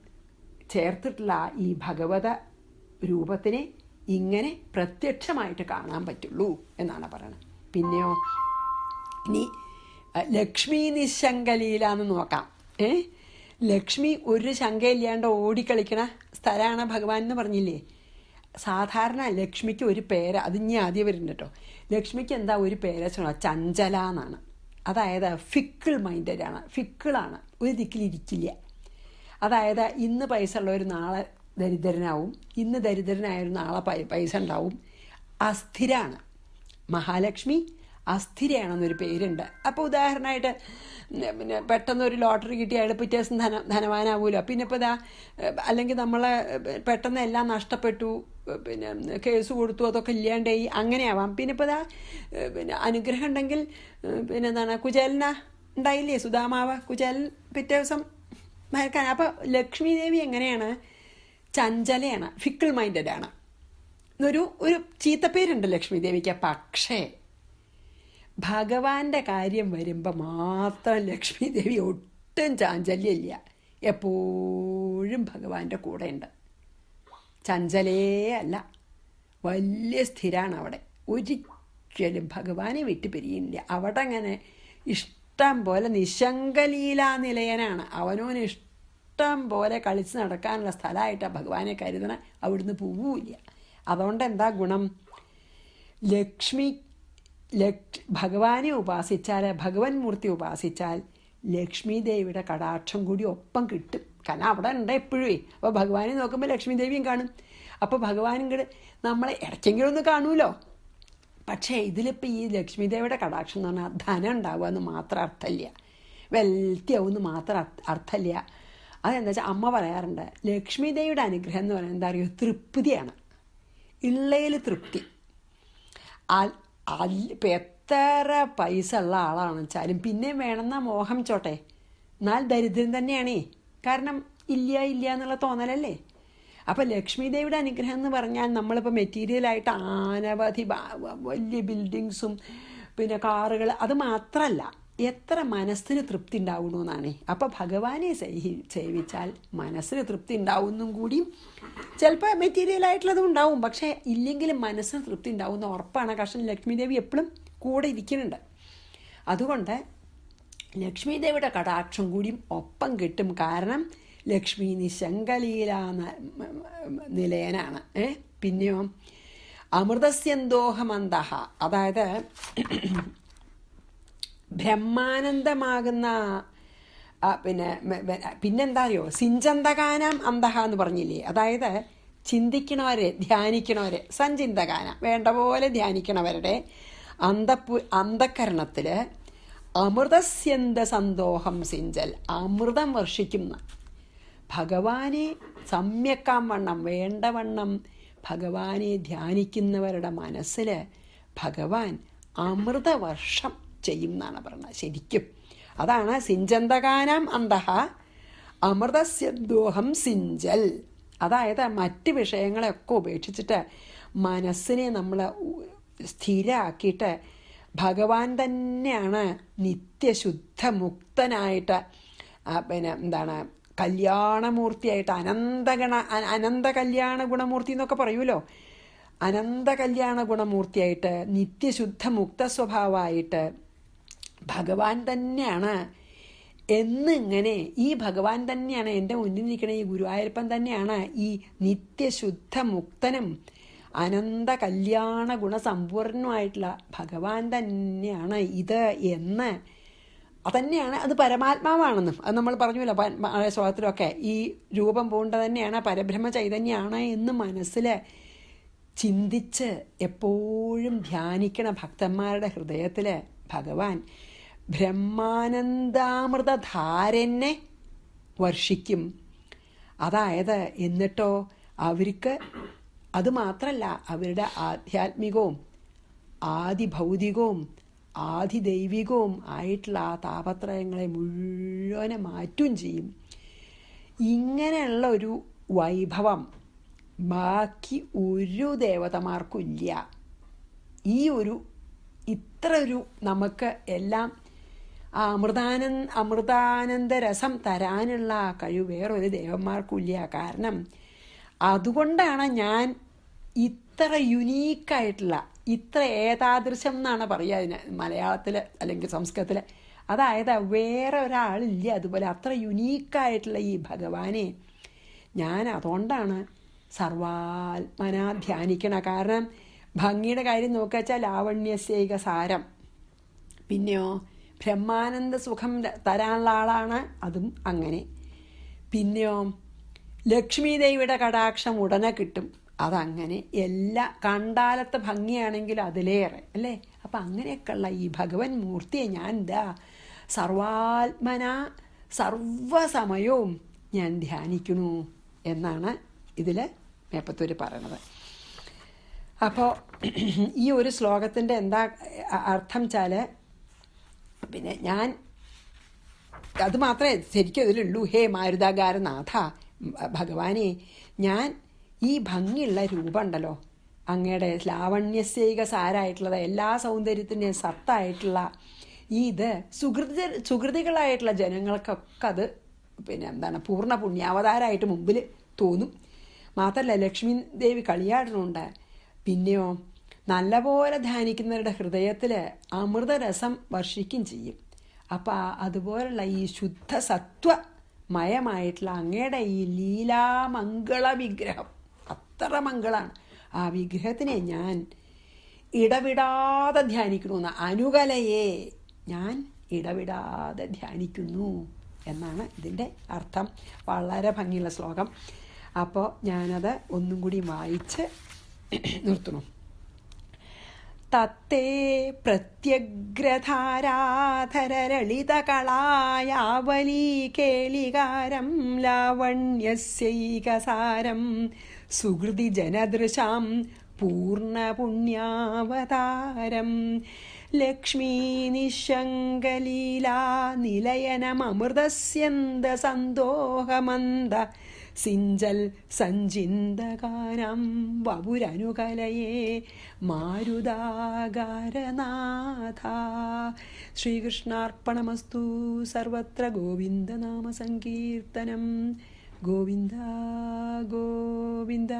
ചേർത്തിട്ടുള്ള ഈ ഭഗവത രൂപത്തിനെ ഇങ്ങനെ പ്രത്യക്ഷമായിട്ട് കാണാൻ പറ്റുള്ളൂ എന്നാണ് പറയണത്. പിന്നെയോ ഇനി ലക്ഷ്മി നിശങ്കലീല എന്ന് നോക്കാം. ലക്ഷ്മി ഒരു ശങ്കയില്ലാണ്ട് ഓടിക്കളിക്കണ സ്ഥലമാണ് ഭഗവാൻ എന്ന് പറഞ്ഞില്ലേ? സാധാരണ ലക്ഷ്മിക്ക് ഒരു പേര്, അത് ഇനി ആദ്യം വരുന്നുണ്ട് കേട്ടോ. ലക്ഷ്മിക്ക് എന്താ ഒരു പേര് ചഞ്ചല എന്നാണ്. അതായത് ഫിക്കിൾ മൈൻഡഡാണ്, ഫിക്കിളാണ്, ഒരു ദിക്കിലിരിക്കില്ല. അതായത് ഇന്ന് പൈസ ഉള്ളവർ നാളെ ദരിദ്രനാവും, ഇന്ന് ദരിദ്രനായൊരു നാളെ പൈസ ഉണ്ടാവും. അസ്ഥിരാണ് മഹാലക്ഷ്മി, അസ്ഥിരയാണെന്നൊരു പേരുണ്ട്. അപ്പോൾ ഉദാഹരണമായിട്ട് പെട്ടെന്നൊരു ലോട്ടറി കിട്ടി അയാൾ പിറ്റേ ദിവസം ധനവാനാവുമല്ലോ. പിന്നെ ഇപ്പോൾ അല്ലെങ്കിൽ നമ്മളെ പെട്ടെന്ന് എല്ലാം നഷ്ടപ്പെട്ടു, കേസ് കൊടുത്തു, അതൊക്കെ ഇല്ലാണ്ടായി, അങ്ങനെയാവാം. പിന്നെ ഇപ്പോൾ അനുഗ്രഹം ഉണ്ടെങ്കിൽ എന്താണ്, കുചേലന ഉണ്ടായില്ലേ, സുധാമാവ് കുചേലൻ പിറ്റേ ദിവസം മയക്കാൻ. അപ്പോൾ ലക്ഷ്മി ദേവി എങ്ങനെയാണ്? ചഞ്ചലയാണ്, ഫിക്കിൾ മൈൻഡഡാണ്. ഒരു ചീത്തപ്പേരുണ്ട് ലക്ഷ്മി ദേവിക്ക്. പക്ഷേ ഭഗവാന്റെ കാര്യം വരുമ്പോൾ മാത്രം ലക്ഷ്മി ദേവി ഒട്ടും ചാഞ്ചല്യമില്ല, എപ്പോഴും ഭഗവാന്റെ കൂടെ ഉണ്ട്. ചഞ്ചലേ അല്ല, വലിയ സ്ഥിരമാണ് അവിടെ. ഒരിക്കലും ഭഗവാനെ വിട്ട് പിരിയില്ല. അവിടെ അങ്ങനെ ഇഷ്ടം പോലെ നിശങ്കലീലാ നിലയനാണ്. അവനോന് ഇഷ്ടം പോലെ കളിച്ച് നടക്കാനുള്ള സ്ഥലമായിട്ടാണ് ഭഗവാനെ കരുതണം. അവിടുന്ന് പോവില്ല. അതുകൊണ്ട് എന്താ ഗുണം? ഭഗവാനെ ഉപാസിച്ചാൽ, ഭഗവൻ മൂർത്തി ഉപാസിച്ചാൽ ലക്ഷ്മി ദേവിയുടെ കടാക്ഷം കൂടി ഒപ്പം കിട്ടും. കാരണം അവിടെ ഉണ്ട് എപ്പോഴും. അപ്പോൾ ഭഗവാനെ നോക്കുമ്പോൾ ലക്ഷ്മി ദേവിയും കാണും. അപ്പോൾ ഭഗവാനും കൂടെ നമ്മളെ ഇടയ്ക്കെങ്കിലും ഒന്ന് കാണുമല്ലോ. പക്ഷേ ഇതിലിപ്പോൾ ഈ ലക്ഷ്മി ദേവിയുടെ കടാക്ഷം എന്ന് പറഞ്ഞാൽ ധനം ഉണ്ടാവുക എന്ന് മാത്രം അർത്ഥമില്ല, വെൽത്തി ആവുമെന്ന് മാത്രം അർത്ഥമില്ല. അതെന്താ വെച്ചാൽ അമ്മ പറയാറുണ്ട്, ലക്ഷ്മി ദേവിയുടെ അനുഗ്രഹം എന്ന് പറയുന്നത് എന്താ പറയുക, തൃപ്തിയാണ്. ഉള്ളയിൽ തൃപ്തി. ഇപ്പം എത്ര പൈസ ഉള്ള ആളാണെന്ന് വെച്ചാലും പിന്നെ വേണമെന്ന മോഹം ചോട്ടെ, എന്നാൽ ദരിദ്രൻ തന്നെയാണേ. കാരണം ഇല്ല ഇല്ല എന്നുള്ള തോന്നലല്ലേ. അപ്പം ലക്ഷ്മി ദേവിയുടെ അനുഗ്രഹം എന്ന് പറഞ്ഞാൽ നമ്മളിപ്പോൾ മെറ്റീരിയലായിട്ട് അനവധി വലിയ ബിൽഡിങ്സും പിന്നെ കാറുകൾ, അത് മാത്രമല്ല, എത്ര മനസ്സിന് തൃപ്തി ഉണ്ടാവണമെന്നാണ്. അപ്പം ഭഗവാനെ സേവിച്ചാൽ മനസ്സിന് തൃപ്തി ഉണ്ടാവുന്നും കൂടിയും, ചിലപ്പോൾ മെറ്റീരിയലായിട്ടുള്ളതും ഉണ്ടാവും, പക്ഷേ ഇല്ലെങ്കിലും മനസ്സിന് തൃപ്തി ഉണ്ടാവുന്ന ഉറപ്പാണ്. കാരണം ലക്ഷ്മി ദേവി എപ്പോഴും കൂടെ ഇരിക്കുന്നുണ്ട്. അതുകൊണ്ട് ലക്ഷ്മി ദേവിയുടെ കടാക്ഷം കൂടിയും ഒപ്പം കിട്ടും. കാരണം ലക്ഷ്മി നിശങ്കലീല നിലയനാണ്. പിന്നെയോ അമൃതസ്യന്തോഹമന്തഹ, അതായത് ബ്രഹ്മാനന്ദമാകുന്ന പിന്നെന്താ അറിയോ, സിഞ്ചന്തകാനാം അന്തഹ എന്ന് പറഞ്ഞില്ലേ. അതായത് ചിന്തിക്കണവരെ, ധ്യാനിക്കണവരെ, സഞ്ചിന്തകാന വേണ്ട പോലെ ധ്യാനിക്കണവരുടെ അന്തഃകരണത്തിൽ അമൃതസ്യന്ത സന്തോഷം സിഞ്ചൽ, അമൃതം വർഷിക്കുന്ന ഭഗവാനെ സമ്യക്കാം വണ്ണം വേണ്ടവണ്ണം ഭഗവാനെ ധ്യാനിക്കുന്നവരുടെ മനസ്സിൽ ഭഗവാൻ അമൃതവർഷം ചെയ്യും എന്നാണ് പറയുന്നത്. ശരിക്കും അതാണ് സിഞ്ചന്തകാനാം അന്തഹ അമൃതസ്യന്തോഹം സിഞ്ചൽ. അതായത് മറ്റ് വിഷയങ്ങളെയൊക്കെ ഉപേക്ഷിച്ചിട്ട് മനസ്സിനെ നമ്മൾ സ്ഥിരമാക്കിയിട്ട് ഭഗവാൻ തന്നെയാണ് നിത്യശുദ്ധ മുക്തനായിട്ട് എന്താണ് കല്യാണമൂർത്തിയായിട്ട് അനന്ത കല്യാണ ഗുണമൂർത്തി എന്നൊക്കെ പറയുമല്ലോ. അനന്ത കല്യാണ ഗുണമൂർത്തിയായിട്ട് നിത്യശുദ്ധ മുക്ത സ്വഭാവമായിട്ട് ഭഗവാൻ തന്നെയാണ് എന്നിങ്ങനെ, ഈ ഭഗവാൻ തന്നെയാണ് എൻ്റെ മുന്നിൽ നിൽക്കണ ഈ ഗുരുവായൂരപ്പൻ തന്നെയാണ് ഈ നിത്യശുദ്ധ മുക്തനും അനന്ത കല്യാണ ഗുണസമ്പൂർണമായിട്ടുള്ള ഭഗവാൻ തന്നെയാണ് ഇത് എന്ന്, അതന്നെയാണ്, അത് പരമാത്മാവാണെന്നും അത് നമ്മൾ പറഞ്ഞല്ലോ ശ്ലോകത്തിലൊക്കെ. ഈ രൂപം പൂണ്ട തന്നെയാണ് പരബ്രഹ്മ ചൈതന്യമാണ് എന്ന് മനസ്സിൽ ചിന്തിച്ച് എപ്പോഴും ധ്യാനിക്കണ ഭക്തന്മാരുടെ ഹൃദയത്തിൽ ഭഗവാൻ ബ്രഹ്മാനന്ദാമൃതധാരനെ വർഷിക്കും. അതായത് എന്നിട്ടോ അവർക്ക് അതുമാത്രമല്ല, അവരുടെ ആധ്യാത്മികവും ആദിഭൗതികവും ആദിദൈവികവും ആയിട്ടുള്ള ആ താപത്രയങ്ങളെ മുഴുവനെ മാറ്റുകയും ചെയ്യും. ഇങ്ങനെയുള്ള ഒരു വൈഭവം ബാക്കി ഒരു ദേവതമാർക്കും ഇല്ല. ഈ ഇത്ര ഒരു നമുക്ക് എല്ലാം ആ അമൃതാനന്ദരസം തരാനുള്ള ആ കഴിവ് വേറൊരു ദേവന്മാർക്കും ഇല്ല. കാരണം അതുകൊണ്ടാണ് ഞാൻ ഇത്ര യുനീക്കായിട്ടുള്ള, ഇത്ര ഏതാദൃശം എന്നാണ് പറയുക അതിന് മലയാളത്തിൽ അല്ലെങ്കിൽ സംസ്കൃതത്തിൽ. അതായത് വേറെ ഒരാളില്ല അതുപോലെ അത്ര യുനീക്കായിട്ടുള്ള ഈ ഭഗവാനെ ഞാൻ അതുകൊണ്ടാണ് സർവാത്മന ധ്യാനിക്കണം. കാരണം ഭംഗിയുടെ കാര്യം നോക്കുക വെച്ചാൽ ലാവണ്യസ്യൈക സാരം, പിന്നെയോ ബ്രഹ്മാനന്ദ സുഖം തരാനുള്ള ആളാണ്, അതും അങ്ങനെ. പിന്നെയോ ലക്ഷ്മി ദേവിയുടെ കടാക്ഷം ഉടനെ കിട്ടും, അതങ്ങനെ. എല്ലാ കണ്ടാലത്തെ ഭംഗിയാണെങ്കിൽ അതിലേറെ അല്ലേ. അപ്പം അങ്ങനെയൊക്കെയുള്ള ഈ ഭഗവൻ മൂർത്തിയെ ഞാൻ എന്താ സർവാത്മന സർവസമയവും ഞാൻ ധ്യാനിക്കണു എന്നാണ് ഇതിൽ മേപ്പത്തൂർ പറയണത്. അപ്പോൾ ഈ ഒരു ശ്ലോകത്തിൻ്റെ എന്താ അർത്ഥം വെച്ചാൽ, പിന്നെ ഞാൻ അത് മാത്രമേ ശരിക്കും ഇതിലുള്ളൂ. ഹേ മാരുതാകാരനാഥ ഭഗവാനെ, ഞാൻ ഈ ഭംഗിയുള്ള രൂപം ഉണ്ടല്ലോ, അങ്ങയുടെ ലാവണ്യസ്യൈക സാരായിട്ടുള്ളത്, എല്ലാ സൗന്ദര്യത്തിൻ്റെയും സത്തായിട്ടുള്ള ഇത് സുകൃതികളായിട്ടുള്ള ജനങ്ങൾക്കൊക്കെ അത് പിന്നെ എന്താണ് പൂർണ്ണ പുണ്യാവതാരമായിട്ട് മുമ്പിൽ തോന്നും. മാത്രമല്ല ലക്ഷ്മി ദേവി കളിയാടണുണ്ട്. പിന്നെയോ നല്ലപോലെ ധ്യാനിക്കുന്നവരുടെ ഹൃദയത്തിൽ അമൃതരസം വർഷിക്കുകയും ചെയ്യും. അപ്പം അതുപോലുള്ള ഈ ശുദ്ധ സത്വമയമായിട്ടുള്ള അങ്ങയുടെ ഈ ലീലാമംഗള വിഗ്രഹം അത്ര മംഗളാണ്. ആ വിഗ്രഹത്തിനെ ഞാൻ ഇടവിടാതെ ധ്യാനിക്കണമെന്ന്, അനുകലയെ ഞാൻ ഇടവിടാതെ ധ്യാനിക്കുന്നു എന്നാണ് ഇതിൻ്റെ അർത്ഥം. വളരെ ഭംഗിയുള്ള ശ്ലോകം. അപ്പോൾ ഞാനത് ഒന്നും കൂടി വായിച്ച് നിർത്തുന്നു. തത്തേ പ്രത്യഗ്രധാരാധരലളിതകളായാവലീ കേളികാരം ലാവണ്യസ്യൈകസാരം സുഹൃതി ജനദൃശാം പൂർണ്ണപുണ്യാവതാരം ലക്ഷ്മീ നിശങ്കലീലാ നിലയനമൃതസ്യന്ത സന്തോഹമന്ദ സിഞ്ചൽ സഞ്ചിന്തകാനം വപുരനുകലയേ മാരുതാകാരനാഥ. ശ്രീകൃഷ്ണാർപ്പണമസ്തു. സർവത്ര ഗോവിന്ദനാമ സങ്കീർത്തനം. ഗോവിന്ദ ഗോവിന്ദ.